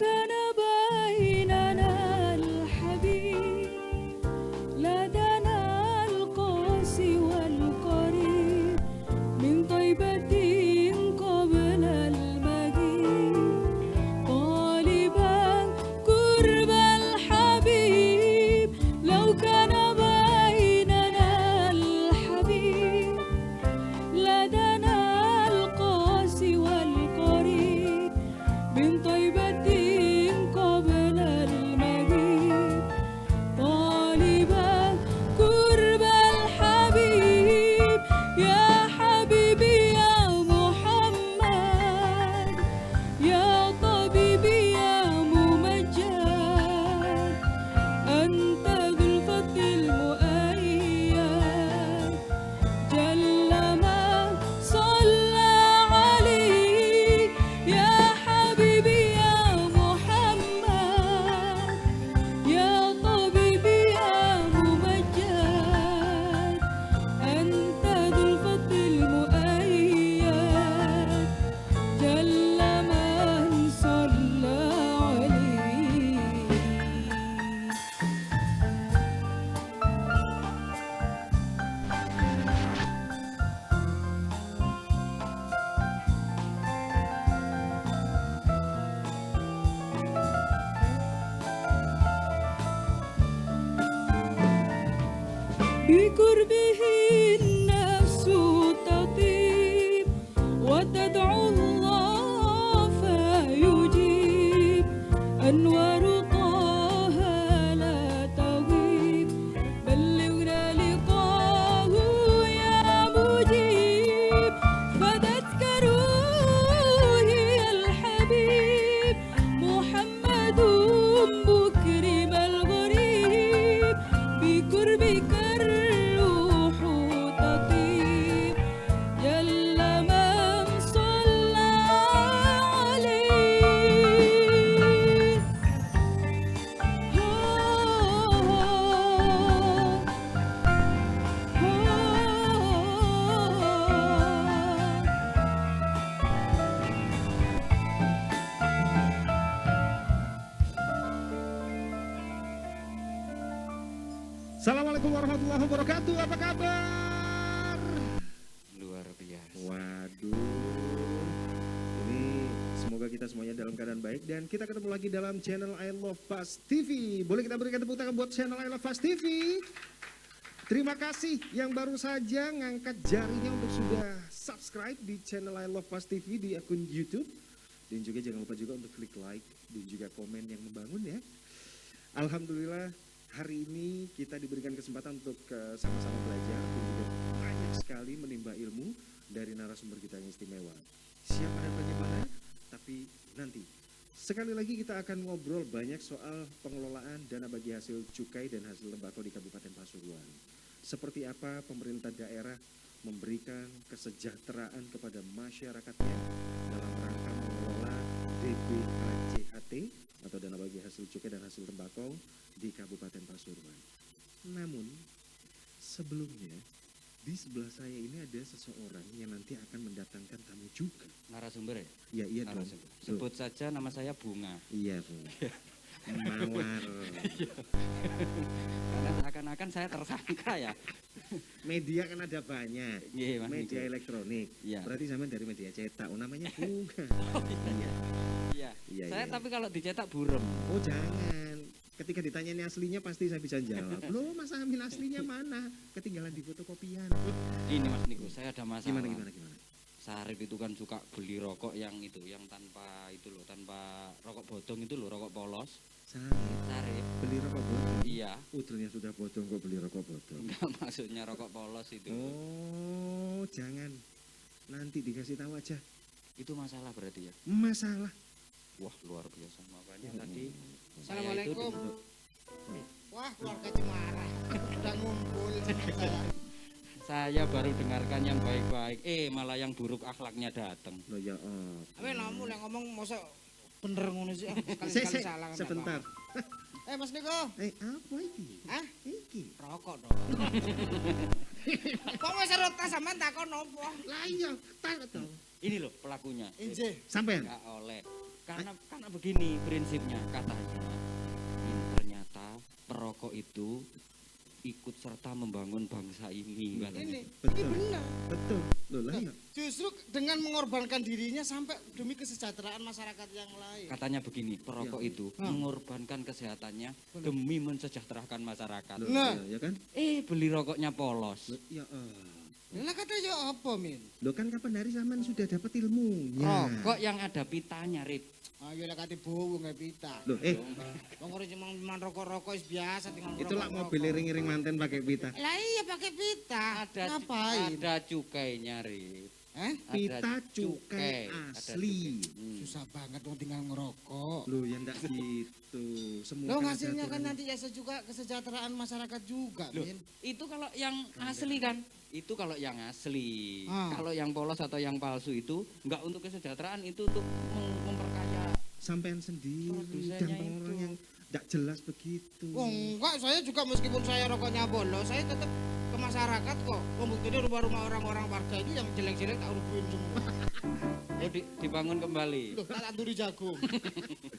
كان بيننا الحبيب لدنا القاسي والقريب من طيبة قبل المجيء طالبا قرب الحبيب لو كان بيننا الحبيب لدنا القاسي والقريب من طيبة قبل المجيء طالبا قرب الحبيب يا حبيبي يا محمد يا طبيبي يا ممجد أنت ذو الفضل المؤيد جل من صلى عليك يا حبيبي يا محمد يا طبيبي يا ممجد أنت ذو الفضل المؤيد جل من صلى عليك. بقربه النفس تطيب وتدعو الله فيجيب أنوار طه لا تغيب بلغنا لقاه يا مجيب فدتك روحي الحبيب محمد مكرم الغريب بقربك الروح تطيب جل من صلى عليه Assalamualaikum warahmatullahi wabarakatuh. Apa kabar? Luar biasa. Waduh. Ini semoga kita semuanya dalam keadaan baik dan kita ketemu lagi dalam channel I Love Fast TV. Boleh kita berikan tepuk tangan buat channel I Love Fast TV. Terima kasih yang baru saja ngangkat jarinya untuk sudah subscribe di channel I Love Fast TV di akun YouTube. Dan juga jangan lupa juga untuk klik like dan juga komen yang membangun ya. Alhamdulillah hari ini kita diberikan kesempatan untuk sama-sama belajar dan juga banyak sekali menimba ilmu dari narasumber kita yang istimewa. Siapa dan bagaimana? Tapi nanti. Sekali lagi kita akan ngobrol banyak soal pengelolaan dana bagi hasil cukai dan hasil tembakau di Kabupaten Pasuruan. Seperti apa pemerintah daerah memberikan kesejahteraan kepada masyarakatnya dalam rangka mengelola DBHCHT atau dana bagi hasil cukai dan hasil tembakau di Kabupaten Pasuruan. Namun sebelumnya di sebelah saya ini ada seseorang yang nanti akan mendatangkan tamu juga. Narasumber ya? Ya iya dong. Narasumber. Sebut saja nama saya Bunga. Iya Bu. Mawar. Karena seakan-akan saya tersangka ya. Media kan ada banyak. Iya, Mas Media Niko. elektronik. Iya. Berarti zaman dari media cetak. Oh namanya Bunga. Iya. Iya. Iya, Saya iya. tapi kalau dicetak burem. Oh jangan. Ketika ditanya ini aslinya pasti saya bisa jawab. Loh Mas Amin aslinya mana? Ketinggalan di fotokopian. Gini Mas Niko, saya ada masalah. Gimana? Sarip itu kan suka beli rokok yang itu, yang tanpa itu loh, tanpa rokok bodong itu loh, rokok polos. Sarip. Beli rokok bodong? Iya. Ternyata sudah bodong kok beli rokok bodong. Enggak, maksudnya rokok polos itu. Oh jangan. Nanti dikasih tahu aja. Itu masalah berarti ya? Masalah. Wah luar biasa. Makanya Oh. tadi Assalamualaikum. saya itu Wah, keluarga Cemara udah ngumpul sama saya. saya baru dengarkan yang baik-baik, malah yang buruk akhlaknya datang. Loh ya oh. Awe namu yang ngomong masa bener ngono sih. Se, Sekali-sekali salah. sebentar. Mas Niko. Apa iki? Hah? Iki. Rokok dong. Kok wis rota sampean takon opo? Lah iya, tak to. Ini loh pelakunya. Inje. Sampean. Enggak oleh. Karena begini prinsipnya katanya. Ini ternyata perokok itu ikut serta membangun bangsa ini katanya. Ini Betul. benar. Betul. Loh lah ya. Justru dengan mengorbankan dirinya sampai demi kesejahteraan masyarakat yang lain. Katanya begini, perokok itu mengorbankan kesehatannya demi mensejahterakan masyarakat. Loh, Nah. ya kan? Beli rokoknya polos. Loh, ya Lah kata ya apa, Min? Loh kan kapan hari zaman sudah dapat ilmunya. Rokok yang ada pitanya, Rip. Ayo lah kate bowo nggak pita. Loh, Wong ora cuma man rokok-rokok is biasa tinggal itu lah mobil iring-iring manten pakai pita. Lah iya pakai pita. Ada Ngapain? ada cukainya, Rip. Eh? Pita Ada cukai ada asli. cukai. Susah banget wong tinggal ngerokok. Loh ya enggak gitu. Semua Loh kan ada hasilnya kan aturannya. nanti ya juga kesejahteraan masyarakat juga, Loh, Min. itu kalau yang asli kan? Itu kalau yang asli. Ah. Kalau yang polos atau yang palsu itu enggak untuk kesejahteraan, itu untuk memperkaya. Sampean sendiri Produsennya dan pengeluaran itu. yang enggak jelas begitu. Oh enggak, saya juga meskipun saya rokoknya bolos, saya tetap ke masyarakat kok. Pembuktiannya rumah-rumah orang-orang warga itu yang jelek-jelek tak rubuhin semua. Oh, dibangun kembali. Loh, tak tanduri jagung.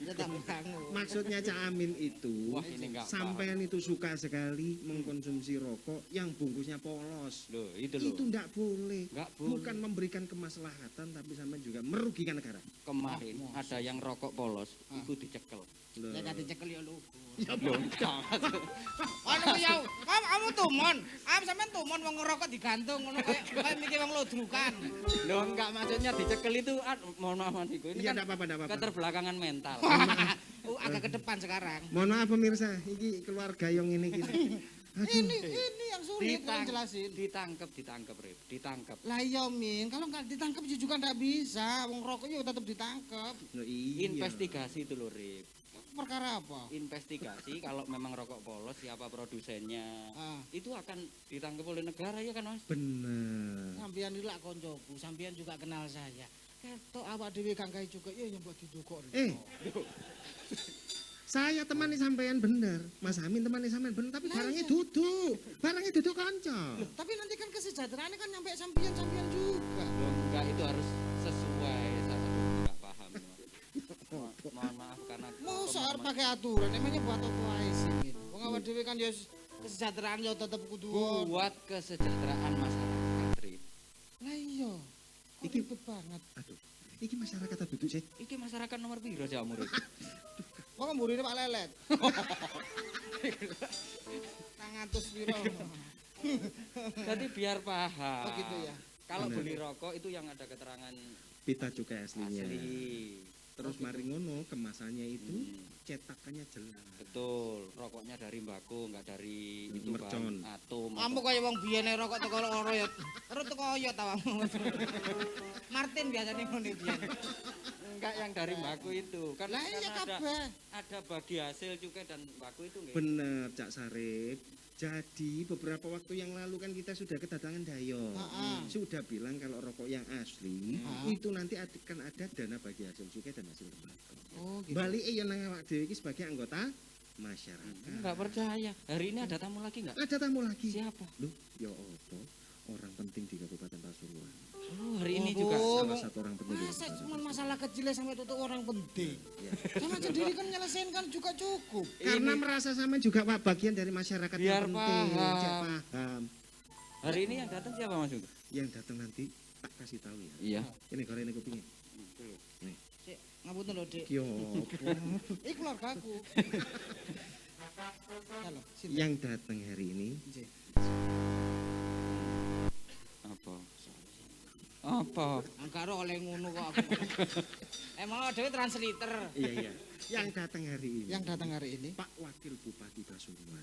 Ya tak bangun. Maksudnya Cak Amin itu, Wah, ini enggak sampean itu suka sekali mengkonsumsi rokok yang bungkusnya polos. Loh, itu loh. Itu enggak boleh. Enggak boleh. Bukan memberikan kemaslahatan tapi sampean juga merugikan negara. Kemarin ada yang rokok polos, itu dicekel. Loh. Ya kate cekel ya lu. Loh, enggak. Anu ya, kamu tumon. Sampean tumon wong ngerokok digantung ngono kayak mikir wong lodrukan. Loh, enggak, maksudnya dicekel itu mohon maaf Mas Iku, ini Iya kan enggak apa-apa, enggak apa-apa. keterbelakangan mental. Agak ke depan sekarang. Mohon maaf pemirsa, ini keluarga yang ini gitu. Ini yang sulit kan jelasin. Ditangkep, Rip. Ditangkep. Lah iya Min, kalau nggak ditangkap ya juga nggak bisa. Wong rokok ya tetap ditangkap. Loh, iya. Investigasi itu loh, Rip. Perkara apa? Investigasi kalau memang rokok polos siapa produsennya. Ah. Itu akan ditangkap oleh negara ya kan, Mas? Bener. Sampian iki lak koncoku, sampian juga kenal saya. Ketok awak dhewe kang kae juga ya yang buat didukok. Saya temani sampean bener, Mas Amin temani sampean bener, tapi barangnya duduk kanca. Tapi nanti kan kesejahteraannya kan nyampe sampian-sampian juga. Loh, enggak, itu harus sesuai. Saya enggak paham. Mohon maaf karena Mau soal pakai aturan, emangnya buat apa ae sih Min? Wong awak dhewe kan ya kesejahteraan ya tetep kudu ono. buat kesejahteraan masyarakat, Rip. Lah iya. Kok Iki- ribet banget. Aduh, iki masyarakat duduk sih. Iki masyarakat nomor piro sih Amur? Kok mburine Pak Lelet. 200 piro. Jadi biar paham. Oh gitu ya. Kalau Bener. beli rokok itu yang ada keterangan Pita cukai aslinya. asli. Terus mari ngono kemasannya itu Hmm, cetakannya jelas. betul. Rokoknya dari mbako, enggak dari itu Mercon. kan atom. Kamu kaya wong biyen rokok teko loro ya. Terus teko oyot awakmu. Martin biasanya ngono biyen. Enggak yang dari mbako itu. Kan Lah iya karena kabeh. ada bagi hasil cukai dan mbako itu nggih. Bener Cak Sarip. Jadi beberapa waktu yang lalu kan kita sudah kedatangan Dayo. Heeh. Sudah bilang kalau rokok yang asli Heeh. itu nanti akan ada dana bagi hasil cukai dan hasil tembakau. Oh gitu. Balik ya nang awak dhewe iki sebagai anggota masyarakat. Enggak percaya. Hari ini ada tamu lagi enggak? Ada tamu lagi. Siapa? Loh, ya apa? Orang penting di Kabupaten Pasuruan. Oh, hari ini Oh, juga. Bu. Salah satu orang penting di Masa Kabupaten cuma Pasuruan. masalah kecil sampai tutup orang penting. Ya. Sama sendiri kan nyelesain kan juga cukup. Karena Ini- merasa sama juga Pak bagian dari masyarakat Biar yang penting. paham. Cak paham. Hari ini yang datang siapa Mas Ugo? Yang datang nanti tak kasih tahu ya. Iya. Ini goreng ini kupingnya. Sik, ngapunten lho, Dik. Yo, Iki keluargaku. Halo, sini. yang datang hari ini Nggih. Apa? Apa? Angkara oleh ngono kok aku. Emang dhewe translator. iya. Yang datang hari ini Yang datang hari ini Pak Wakil Bupati Pasuruan.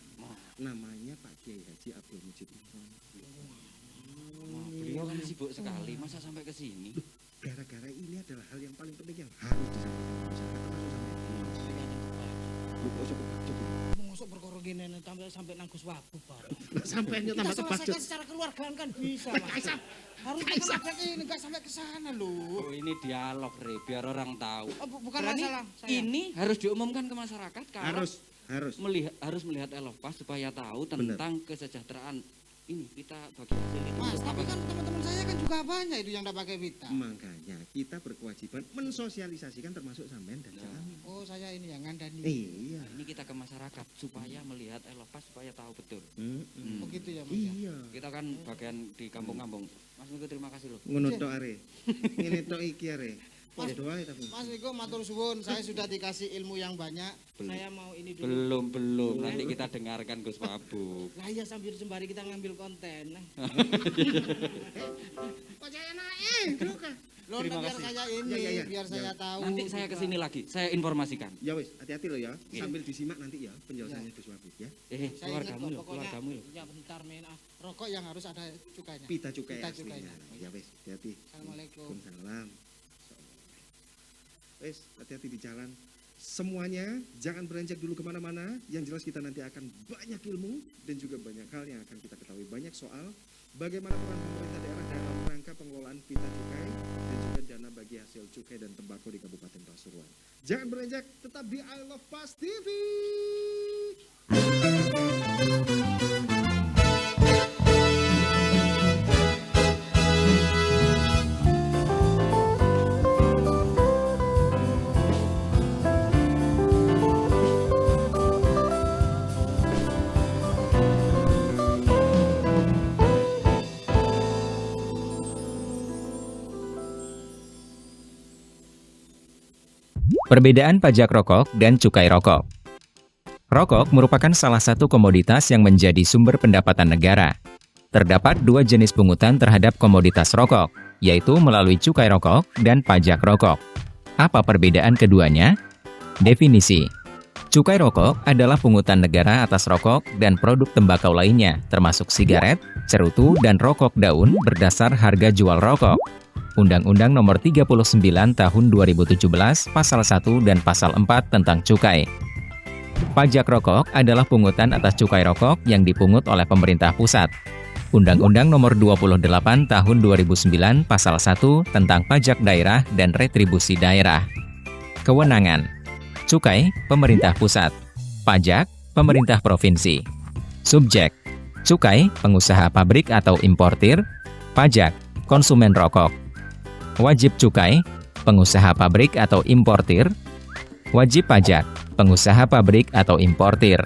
Namanya Pak Kiai Haji Abdul Mujid Imron. Beliau kan sibuk sekali, masa sampai ke sini? Gara-gara ini adalah hal yang paling penting yang harus disampaikan ke masyarakat termasuk sampai lu kok usah kebacut. mosok perkara ngene sampai nang Gus Wabub bareng. Sampai Kita tambah kebacut. selesaikan secara keluargaan kan bisa, Mas. Harusnya kan ada ini enggak sampai ke sana loh. Oh, ini dialog, Re, biar orang tahu. Oh, bukan Berani masalah saya. ini harus diumumkan ke masyarakat kalau Harus. harus melihat Elopas supaya tahu tentang kesejahteraan ini kita bagi hasil itu. Mas, untuk tapi apa? kan teman-teman saya kan juga banyak itu yang enggak pakai pita. Makanya kita berkewajiban mensosialisasikan termasuk sampean dan kami. Oh, saya ini yang ngandani. Iya. Ini kita ke masyarakat supaya melihat Elopas supaya tahu betul. Begitu ya, Mas. Ya? Iya. Kita kan bagian di kampung-kampung. Mas Miko terima kasih loh. Ngono tok are. Ngene tok iki are. Padha wae tapi. Mas Niko matur suwun, saya sudah dikasih ilmu yang banyak. Saya mau ini dulu. Belum. Nanti kita dengarkan Gus Mabuk. Lah iya sambil sembari kita ngambil konten. Kok saya naik? Loh, Terima biar kasih. saya ini, Ya. biar saya tahu. Nanti saya kesini lagi, saya informasikan. Ya wis, hati-hati lo ya. Iya. Sambil disimak nanti ya penjelasannya Gus Wabib ya. Saya ingat Keluargamu kok, loh, pokoknya, keluargamu loh. ya bentar men, rokok yang harus ada cukainya. Pita cukai Pita aslinya. cukainya. Ya wis, hati-hati. Assalamualaikum. Waalaikumsalam. Wis, hati-hati di jalan. Semuanya jangan beranjak dulu kemana-mana. Yang jelas kita nanti akan banyak ilmu dan juga banyak hal yang akan kita ketahui. Banyak soal bagaimana peran pemerintah daerah dalam rangka pengelolaan pita cukai dan juga dana bagi hasil cukai dan tembakau di Kabupaten Pasuruan. Jangan beranjak, tetap di I Love Pas TV. Perbedaan pajak rokok dan cukai rokok. Rokok merupakan salah satu komoditas yang menjadi sumber pendapatan negara. Terdapat dua jenis pungutan terhadap komoditas rokok, yaitu melalui cukai rokok dan pajak rokok. Apa perbedaan keduanya? Definisi. Cukai rokok adalah pungutan negara atas rokok dan produk tembakau lainnya, termasuk sigaret, cerutu, dan rokok daun berdasar harga jual rokok. Undang-Undang Nomor 39 Tahun 2017 Pasal 1 dan Pasal 4 tentang cukai. Pajak rokok adalah pungutan atas cukai rokok yang dipungut oleh pemerintah pusat. Undang-Undang Nomor 28 Tahun 2009 Pasal 1 tentang pajak daerah dan retribusi daerah. Kewenangan. Cukai, pemerintah pusat. Pajak, pemerintah provinsi. Subjek. Cukai, pengusaha pabrik atau importir. Pajak, konsumen rokok. Wajib cukai, pengusaha pabrik atau importir. Wajib pajak, pengusaha pabrik atau importir.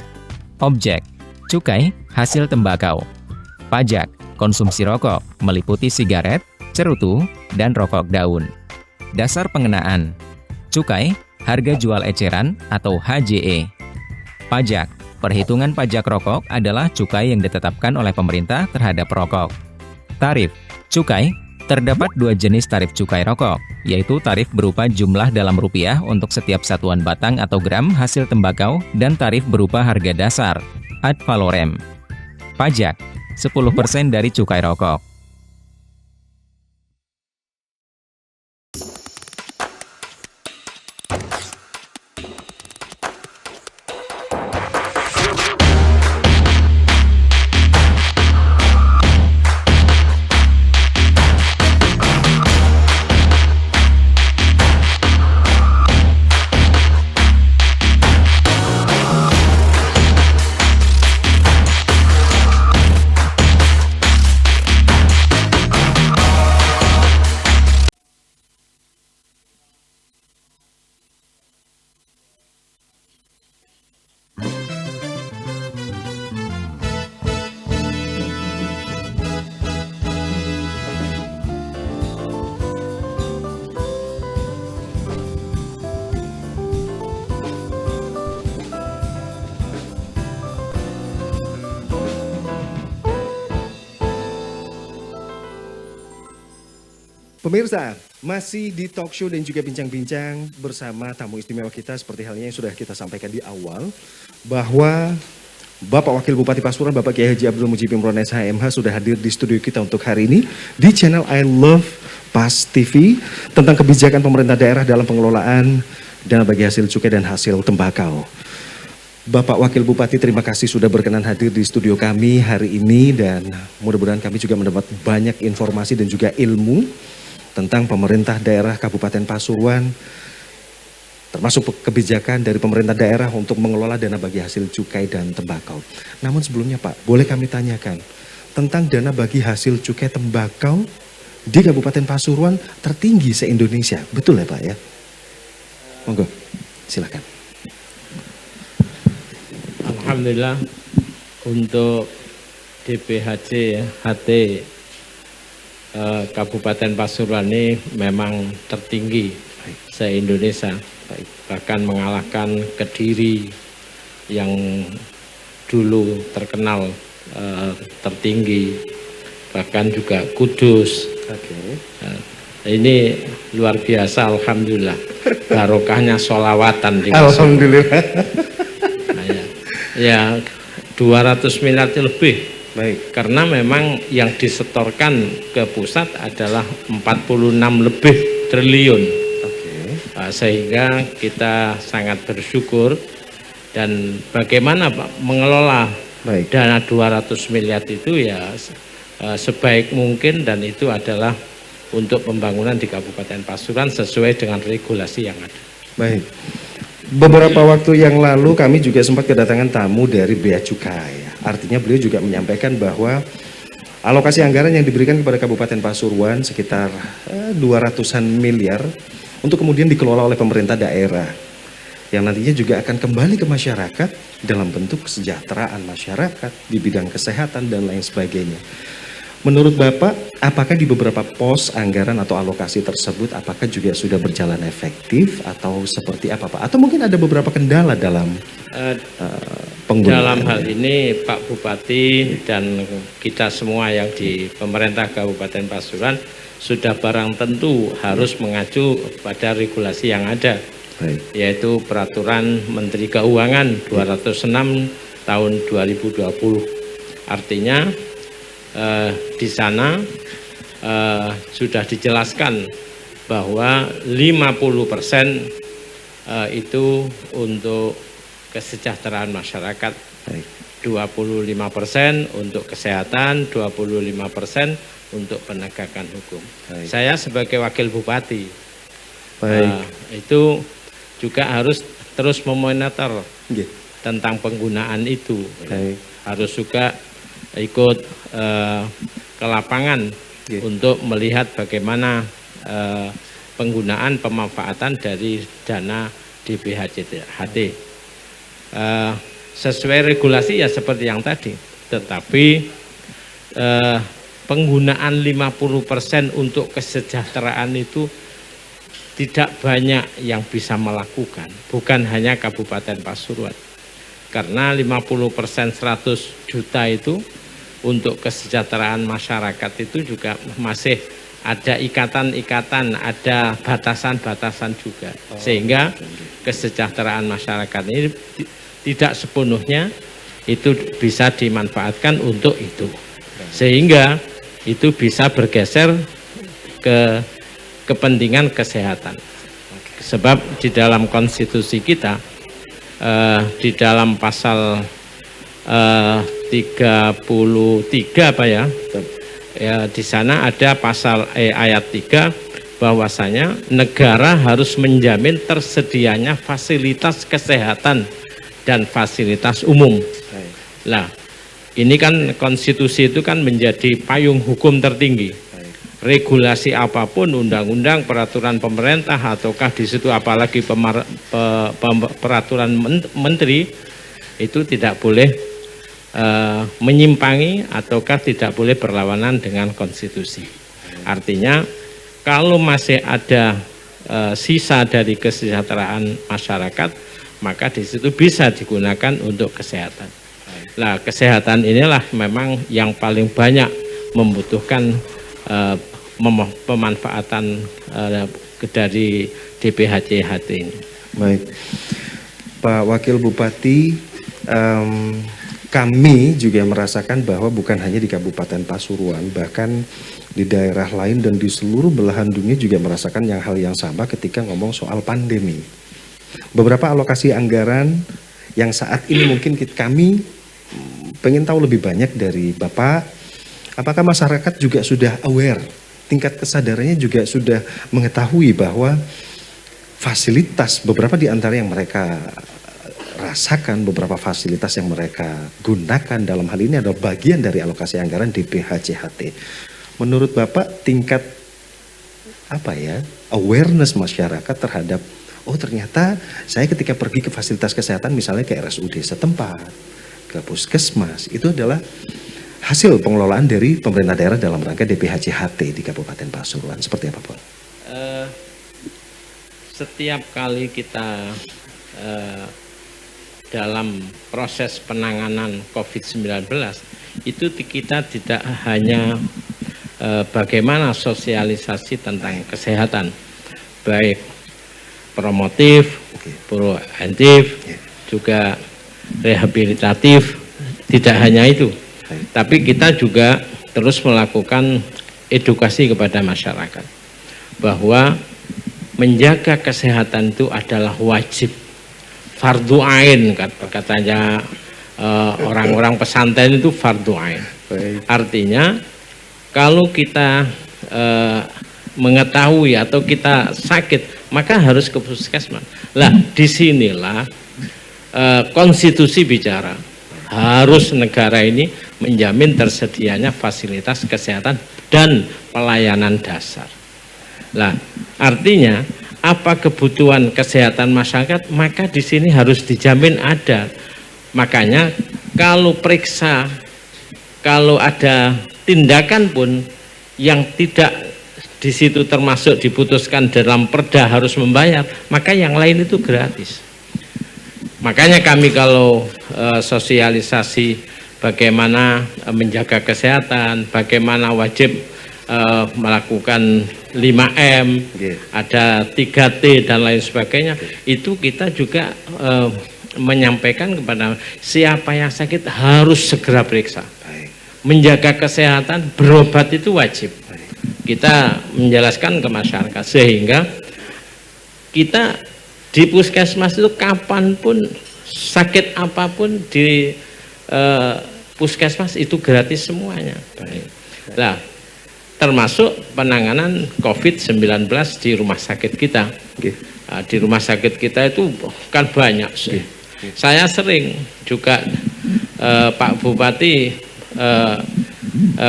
Objek, cukai, hasil tembakau. Pajak, konsumsi rokok, meliputi sigaret, cerutu, dan rokok daun. Dasar pengenaan. Cukai, harga jual eceran atau HJE. Pajak, perhitungan pajak rokok adalah cukai yang ditetapkan oleh pemerintah terhadap rokok. Tarif, cukai, terdapat dua jenis tarif cukai rokok, yaitu tarif berupa jumlah dalam rupiah untuk setiap satuan batang atau gram hasil tembakau dan tarif berupa harga dasar, ad valorem. Pajak, 10% dari cukai rokok. Pemirsa, masih di talk show dan juga bincang-bincang bersama tamu istimewa kita seperti halnya yang sudah kita sampaikan di awal bahwa Bapak Wakil Bupati Pasuruan, Bapak Kiai Haji Abdul Mujib Imron SHMH sudah hadir di studio kita untuk hari ini di channel I Love Pas TV tentang kebijakan pemerintah daerah dalam pengelolaan dana bagi hasil cukai dan hasil tembakau. Bapak Wakil Bupati, terima kasih sudah berkenan hadir di studio kami hari ini dan mudah-mudahan kami juga mendapat banyak informasi dan juga ilmu tentang pemerintah daerah Kabupaten Pasuruan, termasuk kebijakan dari pemerintah daerah untuk mengelola dana bagi hasil cukai dan tembakau. Namun sebelumnya Pak, boleh kami tanyakan tentang dana bagi hasil cukai tembakau di Kabupaten Pasuruan tertinggi se-Indonesia. Betul ya Pak ya? Monggo, silakan. Alhamdulillah untuk DPHC HT Kabupaten Pasuruan ini memang tertinggi se-Indonesia. Bahkan mengalahkan Kediri yang dulu terkenal tertinggi, bahkan juga Kudus. Ini luar biasa, alhamdulillah. Barokahnya sholawatan di Alhamdulillah. Nah, ya 200 miliar lebih. Baik. Karena memang yang disetorkan ke pusat adalah 46 lebih triliun. Sehingga kita sangat bersyukur, dan bagaimana Pak mengelola dana 200 miliar itu ya sebaik mungkin, dan itu adalah untuk pembangunan di Kabupaten Pasuruan sesuai dengan regulasi yang ada. Baik. Beberapa waktu yang lalu kami juga sempat kedatangan tamu dari Bea Cukai. Artinya beliau juga menyampaikan bahwa alokasi anggaran yang diberikan kepada Kabupaten Pasuruan sekitar 200-an miliar untuk kemudian dikelola oleh pemerintah daerah, yang nantinya juga akan kembali ke masyarakat dalam bentuk kesejahteraan masyarakat di bidang kesehatan dan lain sebagainya. Menurut Bapak, apakah di beberapa pos anggaran atau alokasi tersebut apakah juga sudah berjalan efektif atau seperti apa Pak? Atau mungkin ada beberapa kendala dalam penggunaan? Dalam hal ini Pak Bupati dan kita semua yang di pemerintah Kabupaten Pasuruan sudah barang tentu harus mengacu pada regulasi yang ada. Yaitu Peraturan Menteri Keuangan 206 tahun 2020. Artinya di sana sudah dijelaskan bahwa 50% itu untuk kesejahteraan masyarakat, 25% untuk kesehatan, 25% untuk penegakan hukum. Saya sebagai wakil bupati itu juga harus terus memonitor tentang penggunaan itu. Harus juga ikut ke lapangan untuk melihat bagaimana penggunaan pemanfaatan dari dana DPHT. Sesuai regulasi ya seperti yang tadi, tetapi penggunaan 50% untuk kesejahteraan itu tidak banyak yang bisa melakukan, bukan hanya Kabupaten Pasuruan. Karena 50% 100 juta itu untuk kesejahteraan masyarakat itu juga masih ada ikatan-ikatan, ada batasan-batasan juga. Sehingga kesejahteraan masyarakat ini tidak sepenuhnya itu bisa dimanfaatkan untuk itu. Sehingga itu bisa bergeser ke kepentingan kesehatan. Sebab di dalam konstitusi kita, di dalam pasal 33 Pak ya, di sana ada pasal ayat 3 bahwasanya negara harus menjamin tersedianya fasilitas kesehatan dan fasilitas umum. Nah, ini kan konstitusi itu kan menjadi payung hukum tertinggi. Regulasi apapun, undang-undang, peraturan pemerintah, ataukah di situ apalagi peraturan menteri, itu tidak boleh menyimpangi ataukah tidak boleh berlawanan dengan konstitusi. Artinya kalau masih ada sisa dari kesejahteraan masyarakat, maka di situ bisa digunakan untuk kesehatan. Nah, kesehatan inilah memang yang paling banyak membutuhkan pemanfaatan dari DPHC-HT ini. Baik, Pak Wakil Bupati, kami juga merasakan bahwa bukan hanya di Kabupaten Pasuruan, bahkan di daerah lain dan di seluruh belahan dunia juga merasakan hal yang sama ketika ngomong soal pandemi. Beberapa alokasi anggaran yang saat ini mungkin kami pengen tahu lebih banyak dari Bapak, apakah masyarakat juga sudah aware, tingkat kesadarannya juga sudah mengetahui bahwa fasilitas beberapa di antara yang mereka rasakan, beberapa fasilitas yang mereka gunakan dalam hal ini adalah bagian dari alokasi anggaran DPHC-HT. Menurut Bapak tingkat awareness masyarakat terhadap ternyata saya ketika pergi ke fasilitas kesehatan misalnya ke RSUD setempat, ke puskesmas, itu adalah hasil pengelolaan dari pemerintah daerah dalam rangka DPHCHT di Kabupaten Pasuruan. Seperti apa, Pak? Setiap kali kita dalam proses penanganan COVID-19 itu kita tidak hanya bagaimana sosialisasi tentang kesehatan, baik promotif, preventif, juga rehabilitatif, tidak hanya itu. Tapi kita juga terus melakukan edukasi kepada masyarakat bahwa menjaga kesehatan itu adalah wajib, fardu ain katanya orang-orang pesantren itu fardu ain. Artinya kalau kita mengetahui atau kita sakit maka harus ke puskesmas. Lah disinilah konstitusi bicara harus negara ini menjamin tersedianya fasilitas kesehatan dan pelayanan dasar. Lah, artinya apa kebutuhan kesehatan masyarakat maka di sini harus dijamin ada. Makanya kalau periksa, kalau ada tindakan pun yang tidak di situ termasuk diputuskan dalam perda harus membayar, maka yang lain itu gratis. Makanya kami kalau sosialisasi bagaimana menjaga kesehatan, bagaimana wajib melakukan 5M, ada 3T dan lain sebagainya, itu kita juga menyampaikan kepada siapa yang sakit harus segera periksa. Menjaga kesehatan, berobat itu wajib. Kita menjelaskan ke masyarakat sehingga kita di puskesmas itu kapanpun sakit apapun di puskesmas itu gratis semuanya. Nah, termasuk penanganan COVID-19 di rumah sakit kita. Nah, di rumah sakit kita itu kan banyak sih. Saya sering juga Pak Bupati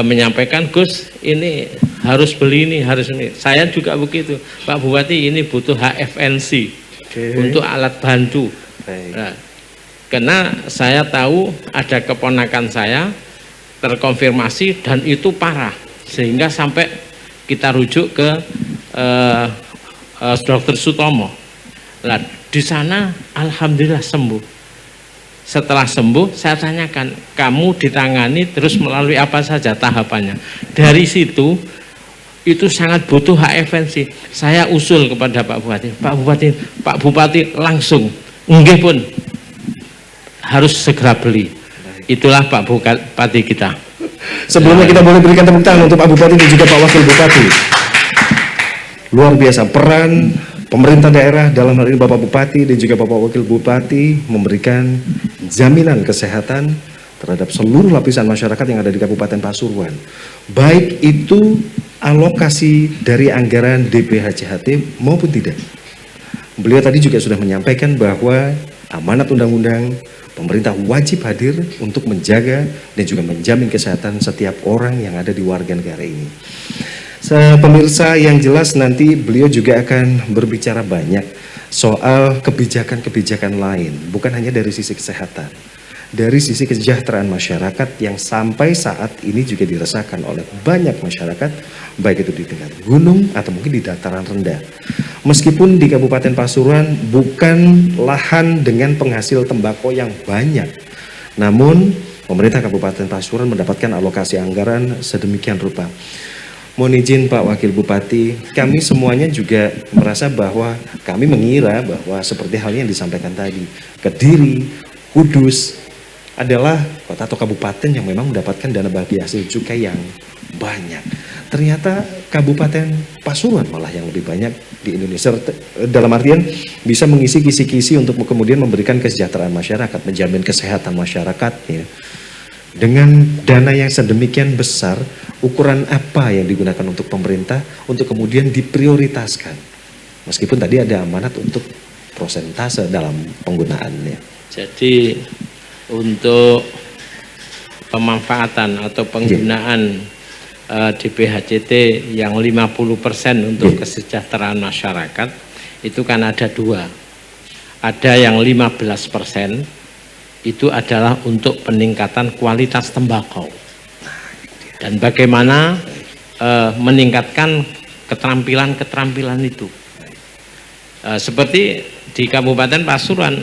menyampaikan, Gus ini harus beli ini, harus ini. Saya juga begitu, Pak Bupati ini butuh HFNC untuk alat bantu. Nah, karena saya tahu ada keponakan saya terkonfirmasi dan itu parah, sehingga sampai kita rujuk ke Dr. Sutomo. Nah, di sana alhamdulillah sembuh. Setelah sembuh, saya tanyakan, kamu ditangani terus melalui apa saja tahapannya. Dari situ, itu sangat butuh HFNC. Saya usul kepada Pak Bupati langsung, nggih pun, harus segera beli. Itulah Pak Bupati kita. Sebelumnya kita boleh berikan tepuk tangan untuk Pak Bupati dan juga Pak Wakil Bupati. Luar biasa peran pemerintah daerah dalam hal ini Bapak Bupati dan juga Bapak Wakil Bupati memberikan jaminan kesehatan terhadap seluruh lapisan masyarakat yang ada di Kabupaten Pasuruan. Baik itu alokasi dari anggaran DPHCHT maupun tidak. Beliau tadi juga sudah menyampaikan bahwa amanat undang-undang pemerintah wajib hadir untuk menjaga dan juga menjamin kesehatan setiap orang yang ada di warga negara ini. Pemirsa yang jelas nanti beliau juga akan berbicara banyak soal kebijakan-kebijakan lain, bukan hanya dari sisi kesehatan, dari sisi kesejahteraan masyarakat yang sampai saat ini juga dirasakan oleh banyak masyarakat, baik itu di tingkat gunung atau mungkin di dataran rendah. Meskipun di Kabupaten Pasuruan bukan lahan dengan penghasil tembakau yang banyak, namun pemerintah Kabupaten Pasuruan mendapatkan alokasi anggaran sedemikian rupa. Mohon izin Pak Wakil Bupati, kami semuanya juga merasa bahwa kami mengira bahwa seperti halnya yang disampaikan tadi, Kediri, Kudus adalah kota atau kabupaten yang memang mendapatkan dana bagi hasil cukai yang banyak. Ternyata Kabupaten Pasuruan malah yang lebih banyak di Indonesia, dalam artian bisa mengisi kisi-kisi untuk kemudian memberikan kesejahteraan masyarakat, menjamin kesehatan masyarakatnya. Dengan dana yang sedemikian besar, ukuran apa yang digunakan untuk pemerintah untuk kemudian diprioritaskan? Meskipun tadi ada amanat untuk prosentase dalam penggunaannya. Jadi untuk pemanfaatan atau penggunaan DPHCT yang 50% untuk kesejahteraan masyarakat itu kan ada dua. Ada yang 15% itu adalah untuk peningkatan kualitas tembakau. Dan bagaimana meningkatkan keterampilan itu. Seperti di Kabupaten Pasuruan,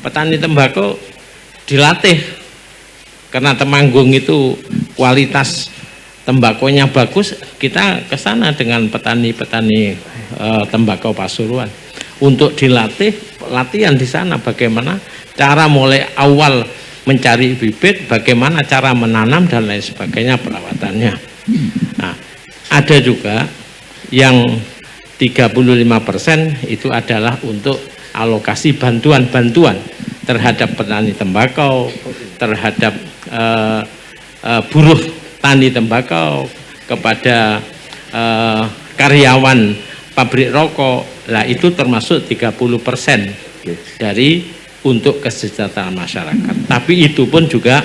petani tembakau dilatih karena Temanggung itu kualitas tembakonya bagus, kita ke sana dengan petani-petani tembakau Pasuruan untuk dilatih, latihan di sana bagaimana cara mulai awal mencari bibit, bagaimana cara menanam dan lain sebagainya perawatannya. Nah, ada juga yang 35% itu adalah untuk alokasi bantuan-bantuan terhadap petani tembakau, terhadap buruh tani tembakau, kepada karyawan pabrik rokok. Lah itu termasuk 30% dari untuk kesejahteraan masyarakat. Tapi itu pun juga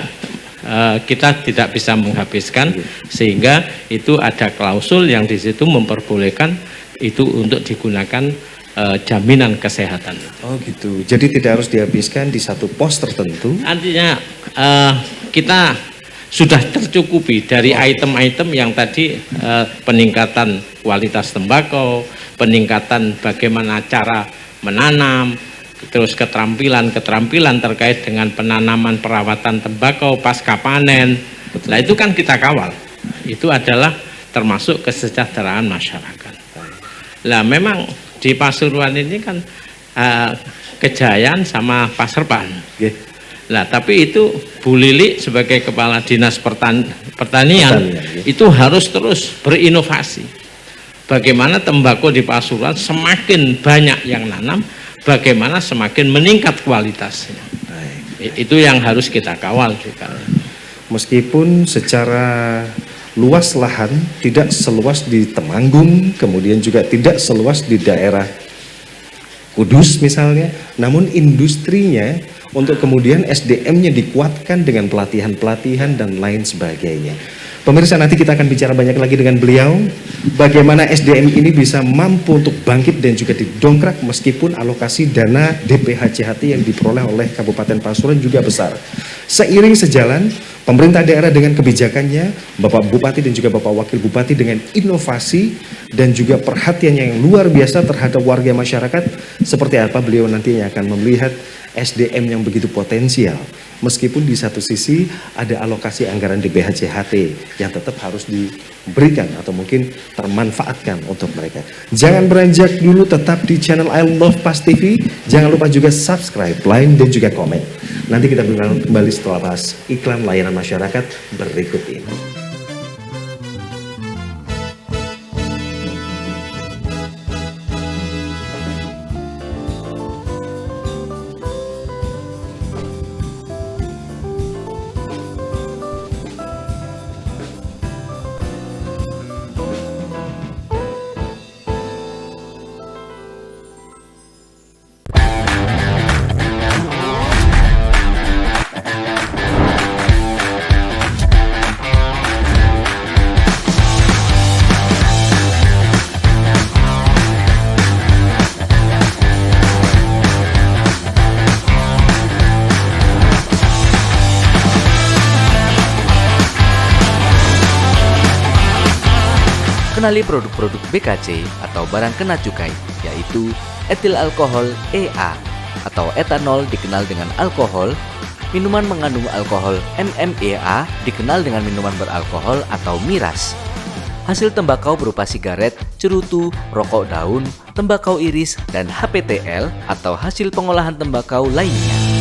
kita tidak bisa menghabiskan, sehingga itu ada klausul yang di situ memperbolehkan itu untuk digunakan jaminan kesehatan. Oh gitu. Jadi tidak harus dihabiskan di satu pos tertentu. Artinya kita sudah tercukupi dari item-item yang tadi, peningkatan kualitas tembakau, peningkatan bagaimana cara menanam, terus keterampilan terkait dengan penanaman perawatan tembakau pasca panen. Nah itu kan kita kawal. Itu adalah termasuk kesejahteraan masyarakat. Lah memang di Pasuruan ini kan Kejayaan sama Paserpan. Lah tapi itu Bu Lili sebagai Kepala Dinas Pertanian itu harus terus berinovasi. Bagaimana tembakau di Pasuruan semakin banyak yang nanam, bagaimana semakin meningkat kualitasnya. Itu yang harus kita kawal juga. Meskipun secara luas lahan tidak seluas di Temanggung, kemudian juga tidak seluas di daerah Kudus misalnya, namun industrinya untuk kemudian SDM-nya dikuatkan dengan pelatihan-pelatihan dan lain sebagainya. Pemirsa, nanti kita akan bicara banyak lagi dengan beliau, bagaimana SDM ini bisa mampu untuk bangkit dan juga didongkrak meskipun alokasi dana DPHCHT yang diperoleh oleh Kabupaten Pasuruan juga besar. Seiring sejalan, pemerintah daerah dengan kebijakannya, Bapak Bupati dan juga Bapak Wakil Bupati dengan inovasi dan juga perhatiannya yang luar biasa terhadap warga masyarakat, seperti apa beliau nantinya akan melihat SDM yang begitu potensial. Meskipun di satu sisi ada alokasi anggaran di BHCHT yang tetap harus diberikan atau mungkin termanfaatkan untuk mereka. Jangan beranjak dulu, tetap di channel I Love Pas TV. Jangan lupa juga subscribe, like, dan juga komen. Nanti kita kembali setelah bahas iklan layanan masyarakat berikut ini. Kenali produk-produk BKC atau barang kena cukai, yaitu etil alkohol EA atau etanol dikenal dengan alkohol, minuman mengandung alkohol MMEA dikenal dengan minuman beralkohol atau miras. Hasil tembakau berupa sigaret, cerutu, rokok daun, tembakau iris, dan HPTL atau hasil pengolahan tembakau lainnya.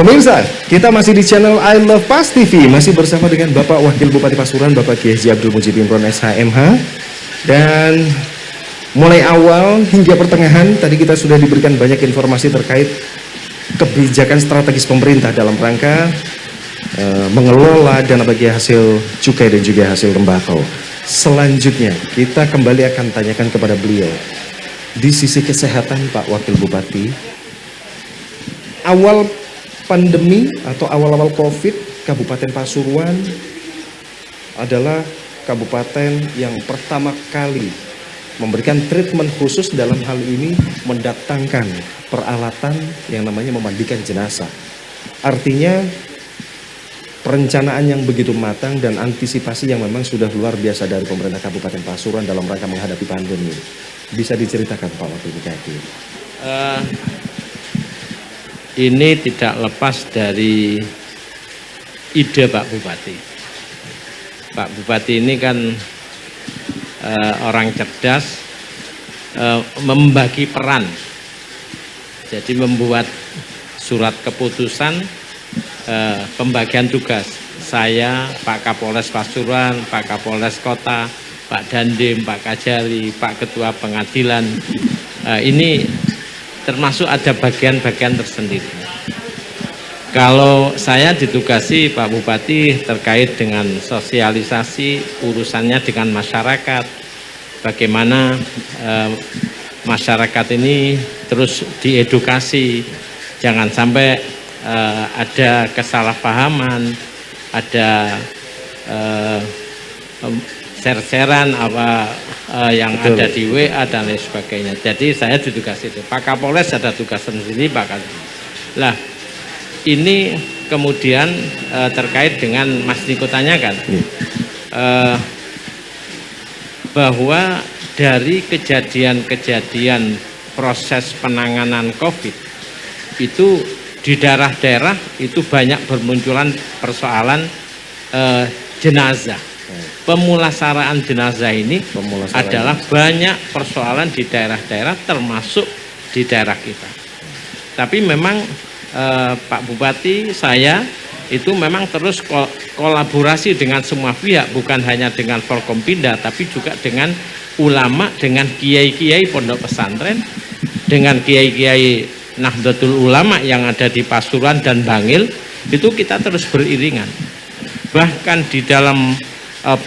Pemirsa, kita masih di channel I Love Pas TV, masih bersama dengan Bapak Wakil Bupati Pasuruan, Bapak Kiai Haji Abdul Mujib Imron SHMH. Dan mulai awal hingga pertengahan, tadi kita sudah diberikan banyak informasi terkait kebijakan strategis pemerintah dalam rangka mengelola dana bagi hasil cukai dan juga hasil tembakau. Selanjutnya, kita kembali akan tanyakan kepada beliau. Di sisi kesehatan Pak Wakil Bupati, awal pandemi atau awal-awal COVID, Kabupaten Pasuruan adalah kabupaten yang pertama kali memberikan treatment khusus dalam hal ini mendatangkan peralatan yang namanya memandikan jenazah. Artinya perencanaan yang begitu matang dan antisipasi yang memang sudah luar biasa dari pemerintah Kabupaten Pasuruan dalam rangka menghadapi pandemi. Bisa diceritakan Pak Wakil Bupati? Ini tidak lepas dari ide Pak Bupati. Pak Bupati ini kan orang cerdas, membagi peran. Jadi membuat surat keputusan pembagian tugas. Saya, Pak Kapolres Pasuruan, Pak Kapolres Kota, Pak Dandim, Pak Kajari, Pak Ketua Pengadilan, ini termasuk ada bagian-bagian tersendiri. Kalau saya ditugasi Pak Bupati terkait dengan sosialisasi urusannya dengan masyarakat, bagaimana masyarakat ini terus diedukasi, jangan sampai ada kesalahpahaman, ada share-sharean apa yang Betul. ada di WA dan lain sebagainya. Jadi saya ditugasi itu. Pak Kapolres ada tugas sendiri, Pak Kapolres. Lah, ini kemudian terkait dengan Mas Niko tanyakan, bahwa dari kejadian-kejadian proses penanganan COVID itu di daerah-daerah itu banyak bermunculan persoalan jenazah. Pemulasaraan jenazah ini adalah banyak persoalan di daerah-daerah termasuk di daerah kita. Tapi memang Pak Bupati saya itu memang terus kolaborasi dengan semua pihak, bukan hanya dengan Forkompinda tapi juga dengan ulama, dengan kiai-kiai pondok pesantren, dengan kiai-kiai Nahdlatul Ulama yang ada di Pasuruan dan Bangil. Itu kita terus beriringan. Bahkan di dalam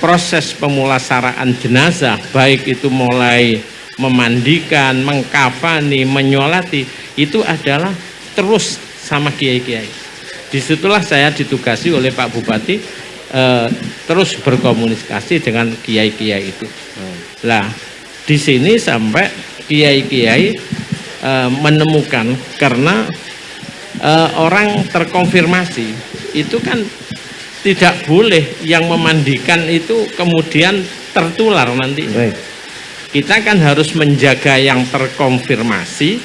proses pemulasaraan jenazah, baik itu mulai memandikan, mengkafani, menyolati, itu adalah terus sama kiai-kiai. Disitulah saya ditugasi oleh Pak Bupati terus berkomunikasi dengan kiai-kiai itu. Lah, di sini sampai kiai-kiai menemukan, karena orang terkonfirmasi itu kan tidak boleh yang memandikan itu kemudian tertular nanti. Baik. Kita kan harus menjaga yang terkonfirmasi,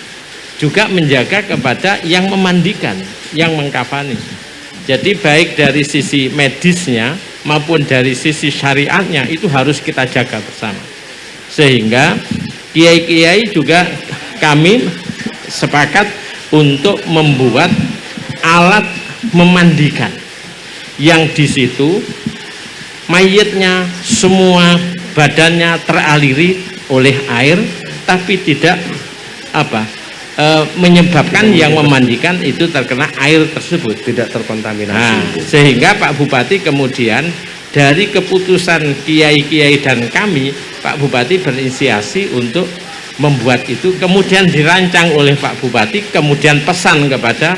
juga menjaga kepada yang memandikan, yang mengkafani. Jadi baik dari sisi medisnya maupun dari sisi syariatnya itu harus kita jaga bersama. Sehingga kiai-kiai juga kami sepakat untuk membuat alat memandikan, yang di situ mayitnya semua badannya teraliri oleh air, tapi tidak menyebabkan yang memandikan itu terkena air tersebut, Tidak terkontaminasi. Nah, sehingga Pak Bupati kemudian dari keputusan kiai-kiai dan kami, Pak Bupati berinisiasi untuk membuat itu, kemudian dirancang oleh Pak Bupati, kemudian pesan kepada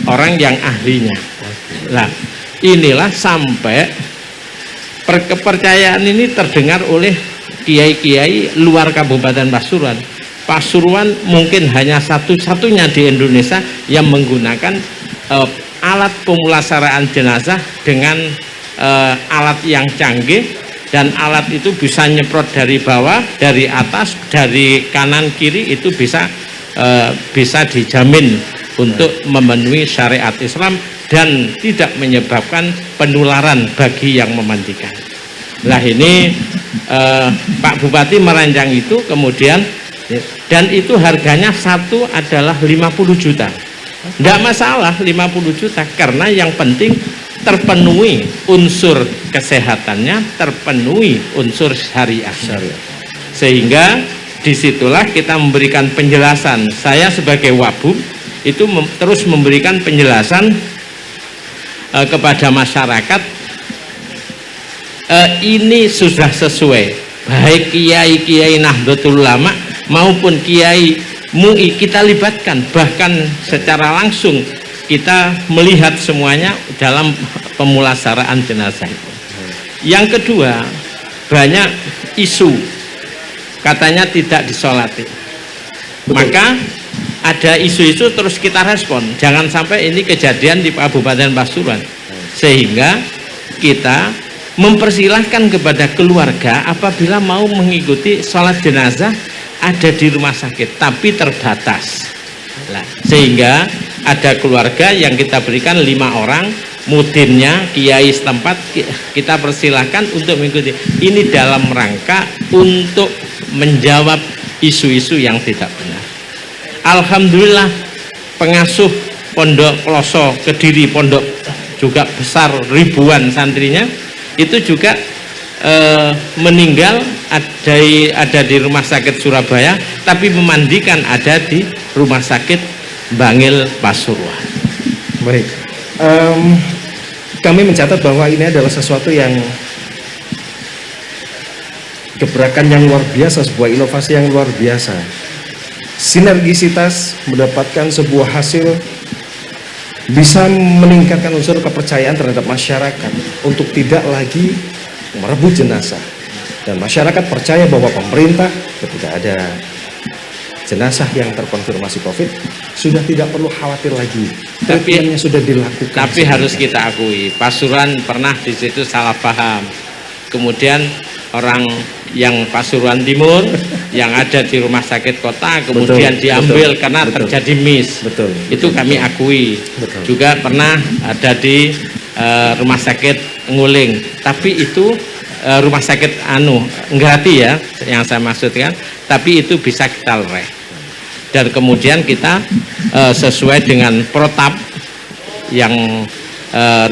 orang yang ahlinya. Nah, inilah sampai kepercayaan ini terdengar oleh kiai-kiai luar Kabupaten Pasuruan. Pasuruan mungkin hanya satu-satunya di Indonesia yang menggunakan alat pemulasaraan jenazah dengan alat yang canggih, dan alat itu bisa nyemprot dari bawah, dari atas, dari kanan kiri, itu bisa dijamin untuk memenuhi syariat Islam dan tidak menyebabkan penularan bagi yang memandikan. Lah ini Pak Bupati merancang itu, kemudian dan itu harganya satu adalah 50 juta. Tidak masalah 50 juta, karena yang penting terpenuhi unsur kesehatannya, terpenuhi unsur syariah. Sehingga disitulah kita memberikan penjelasan. Saya sebagai wabub itu terus memberikan penjelasan kepada masyarakat. Ini sudah sesuai, baik kiai-kiai Nahdlatul Ulama maupun kiai MUI kita libatkan, bahkan secara langsung kita melihat semuanya dalam pemulasaraan jenazah itu. Yang kedua, banyak isu katanya tidak disolati. Maka ada isu-isu terus kita respon, jangan sampai ini kejadian di Kabupaten Pasuruan. Sehingga kita mempersilahkan kepada keluarga apabila mau mengikuti sholat jenazah ada di rumah sakit, tapi terbatas. Nah, sehingga ada keluarga yang kita berikan 5 orang, mudinnya kiai setempat kita persilahkan untuk mengikuti. Ini dalam rangka untuk menjawab isu-isu yang tidak benar. Alhamdulillah pengasuh Pondok Kloso Kediri, pondok juga besar ribuan santrinya, itu juga meninggal ada di rumah sakit Surabaya, tapi memandikan ada di rumah sakit Bangil Pasuruan. Baik, kami mencatat bahwa ini adalah sesuatu yang gebrakan yang luar biasa, sebuah inovasi yang luar biasa. Sinergisitas mendapatkan sebuah hasil bisa meningkatkan unsur kepercayaan terhadap masyarakat untuk tidak lagi merebut jenazah, dan masyarakat percaya bahwa pemerintah ketika ada jenazah yang terkonfirmasi COVID sudah tidak perlu khawatir lagi, treatmentnya sudah dilakukan. Tapi harus kita akui, Pasuruan pernah di situ salah paham, kemudian orang yang Pasuruan Timur yang ada di rumah sakit kota kemudian diambil karena terjadi miss. Itu kami akui. Juga pernah ada di rumah sakit Nguling, tapi itu rumah sakit Ngrati ya yang saya maksudkan, tapi itu bisa kita lereh. Dan kemudian kita sesuai dengan protap yang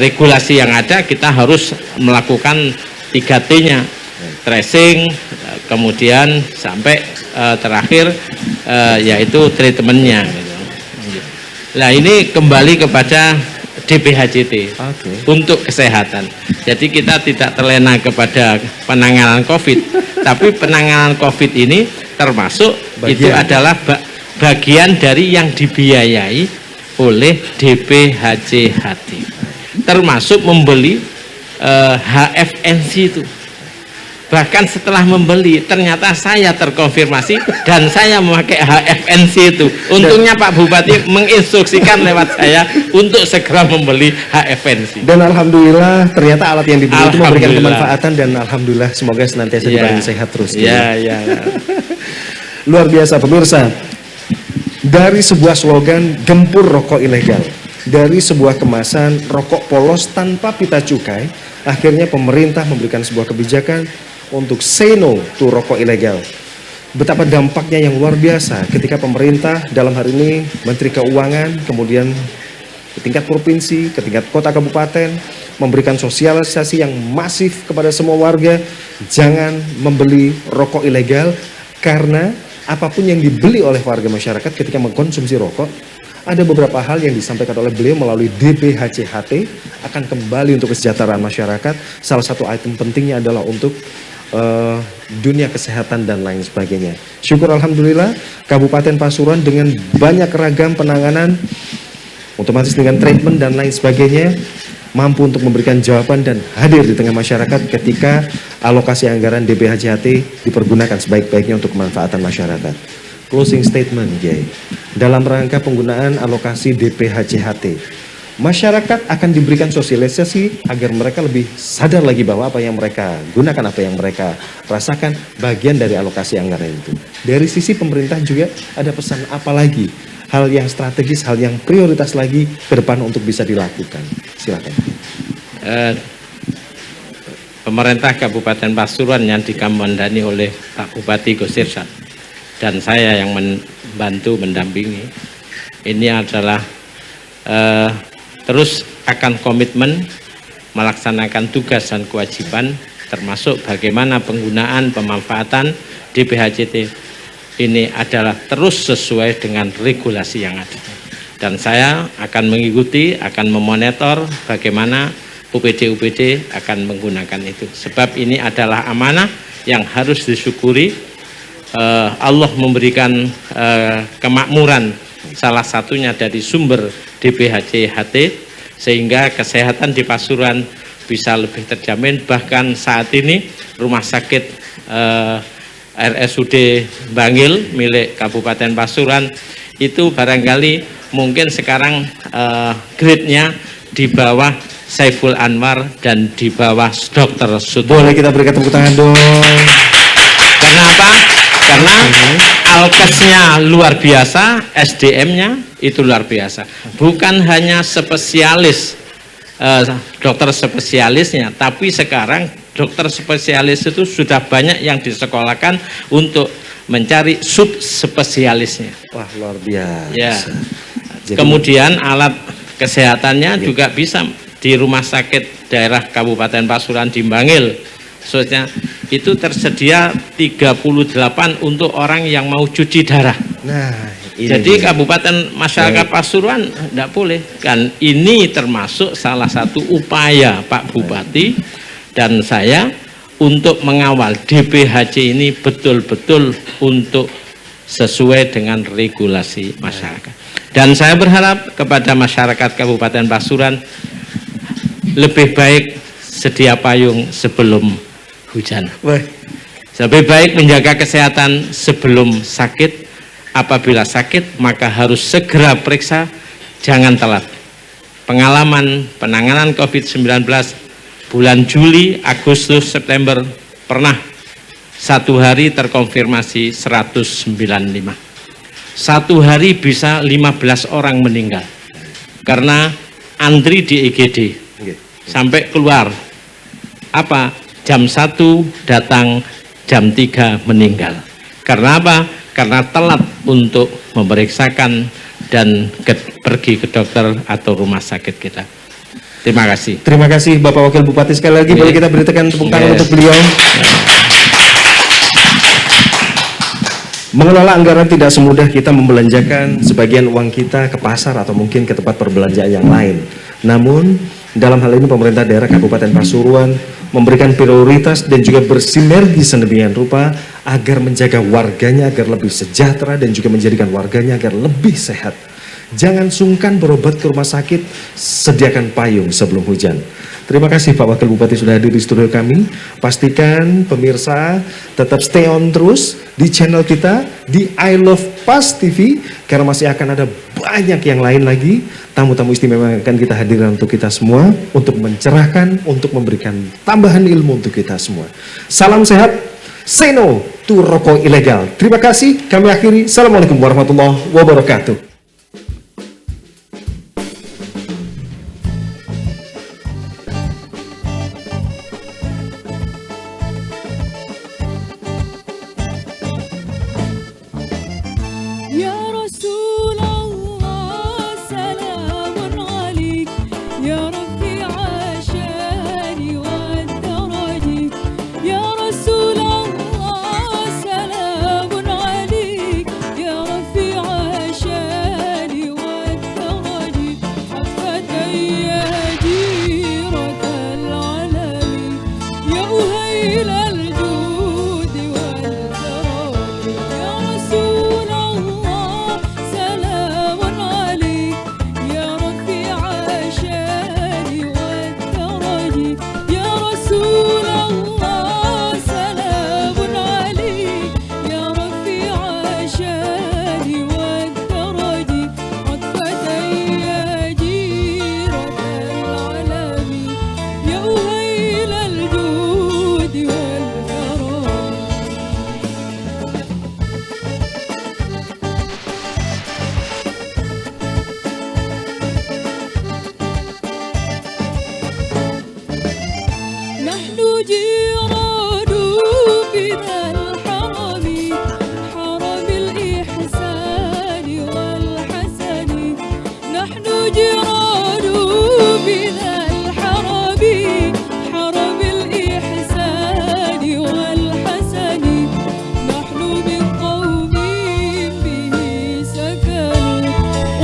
regulasi yang ada, kita harus melakukan 3T-nya, tracing, kemudian sampai terakhir yaitu treatmentnya. Nah, ini kembali kepada DPHJT untuk kesehatan. Jadi kita tidak terlena kepada penanganan COVID, tapi penanganan COVID ini termasuk itu adalah bagian dari yang dibiayai oleh DPHJHT, termasuk membeli HFNC itu. Bahkan setelah membeli ternyata saya terkonfirmasi dan saya memakai HFNC itu. Untungnya Pak Bupati menginstruksikan lewat saya untuk segera membeli HFNC. Dan alhamdulillah ternyata alat yang dibeli itu memberikan kemanfaatan, dan alhamdulillah semoga senantiasa diberikan sehat terus. Luar biasa pemirsa. Dari sebuah slogan gempur rokok ilegal, dari sebuah kemasan rokok polos tanpa pita cukai, akhirnya pemerintah memberikan sebuah kebijakan untuk say no to rokok ilegal. Betapa dampaknya yang luar biasa ketika pemerintah, dalam hari ini Menteri Keuangan, kemudian ke tingkat provinsi, ke tingkat kota kabupaten, memberikan sosialisasi yang masif kepada semua warga, jangan membeli rokok ilegal, karena apapun yang dibeli oleh warga masyarakat ketika mengkonsumsi rokok, ada beberapa hal yang disampaikan oleh beliau melalui DPHJHT akan kembali untuk kesejahteraan masyarakat. Salah satu item pentingnya adalah untuk dunia kesehatan dan lain sebagainya. Syukur alhamdulillah Kabupaten Pasuruan dengan banyak ragam penanganan, otomatis dengan treatment dan lain sebagainya, mampu untuk memberikan jawaban dan hadir di tengah masyarakat ketika alokasi anggaran DPHJHT dipergunakan sebaik-baiknya untuk kemanfaatan masyarakat. Closing statement, Kiai. Dalam rangka penggunaan alokasi DPHJHT, masyarakat akan diberikan sosialisasi agar mereka lebih sadar lagi bahwa apa yang mereka gunakan, apa yang mereka rasakan bagian dari alokasi anggaran itu. Dari sisi pemerintah juga ada pesan apa lagi, hal yang strategis, hal yang prioritas lagi ke depan untuk bisa dilakukan. Silakan. Pemerintah Kabupaten Pasuruan yang dikomandani oleh Pak Bupati Gus Irsyad dan saya yang membantu mendampingi, ini adalah terus akan komitmen melaksanakan tugas dan kewajiban, termasuk bagaimana penggunaan pemanfaatan DPHCT ini adalah terus sesuai dengan regulasi yang ada. Dan saya akan mengikuti, akan memonitor bagaimana UPD akan menggunakan itu. Sebab ini adalah amanah yang harus disyukuri. Allah memberikan kemakmuran salah satunya dari sumber DPHCT, sehingga kesehatan di Pasuruan bisa lebih terjamin. Bahkan saat ini rumah sakit RSUD Bangil milik Kabupaten Pasuruan itu barangkali mungkin sekarang grade-nya di bawah Saiful Anwar dan di bawah Dr. Sutomo. Boleh kita berikan tepuk tangan dong. Karena apa? Karena alkesnya luar biasa, SDM-nya itu luar biasa. Bukan hanya spesialis, dokter spesialisnya, tapi sekarang dokter spesialis itu sudah banyak yang disekolahkan untuk mencari subspesialisnya. Wah, luar biasa. Ya. Jadi, Kemudian alat kesehatannya juga bisa di rumah sakit daerah Kabupaten Pasuruan di Bangil. Khususnya itu tersedia 38 untuk orang yang mau cuci darah. nah, ini Jadi dia. Kabupaten masyarakat Pasuruan tidak boleh kan. Ini termasuk salah satu upaya Pak Bupati dan saya untuk mengawal DPHC ini betul-betul untuk sesuai dengan regulasi masyarakat. Dan saya berharap kepada masyarakat Kabupaten Pasuruan lebih baik sedia payung sebelum hujan. Wah, Lebih baik menjaga kesehatan sebelum sakit. Apabila sakit maka harus segera periksa, jangan telat. Pengalaman penanganan COVID-19 bulan Juli, Agustus, September pernah satu hari terkonfirmasi 195. Satu hari bisa 15 orang meninggal karena antri di IGD sampai keluar apa jam 1 datang, jam 3 meninggal. Karena apa? Karena telat untuk memeriksakan dan pergi ke dokter atau rumah sakit kita. Terima kasih. terima kasih Bapak Wakil Bupati. Sekali lagi boleh kita berikan tepuk tangan untuk beliau. Mengelola anggaran tidak semudah kita membelanjakan sebagian uang kita ke pasar atau mungkin ke tempat perbelanjaan yang lain. Namun, dalam hal ini pemerintah daerah Kabupaten Pasuruan memberikan prioritas dan juga bersinergi sedemikian rupa agar menjaga warganya agar lebih sejahtera dan juga menjadikan warganya agar lebih sehat. Jangan sungkan berobat ke rumah sakit, sediakan payung sebelum hujan. Terima kasih Pak Wakil Bupati sudah hadir di studio kami. Pastikan pemirsa tetap stay on terus di channel kita di I Love Pas TV karena masih akan ada banyak yang lain lagi tamu-tamu istimewa yang akan kita hadirkan untuk kita semua untuk mencerahkan, untuk memberikan tambahan ilmu untuk kita semua. Salam sehat, say no to rokok ilegal. Terima kasih, kami akhiri. Assalamualaikum warahmatullahi wabarakatuh. يا رسول الله سلام عليك يا رفيع الشان والدرج يا رسول الله سلام عليك يا رفيع الشان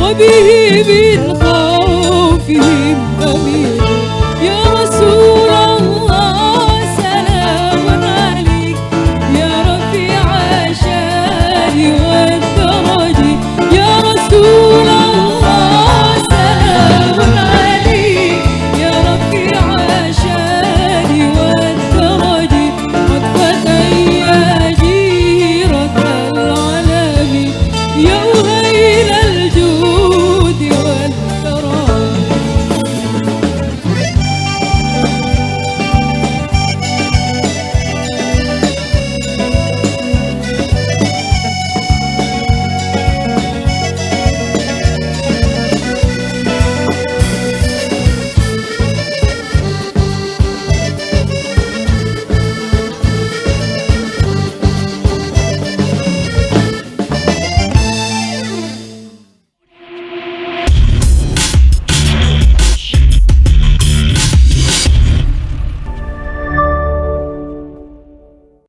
وبه من خوفه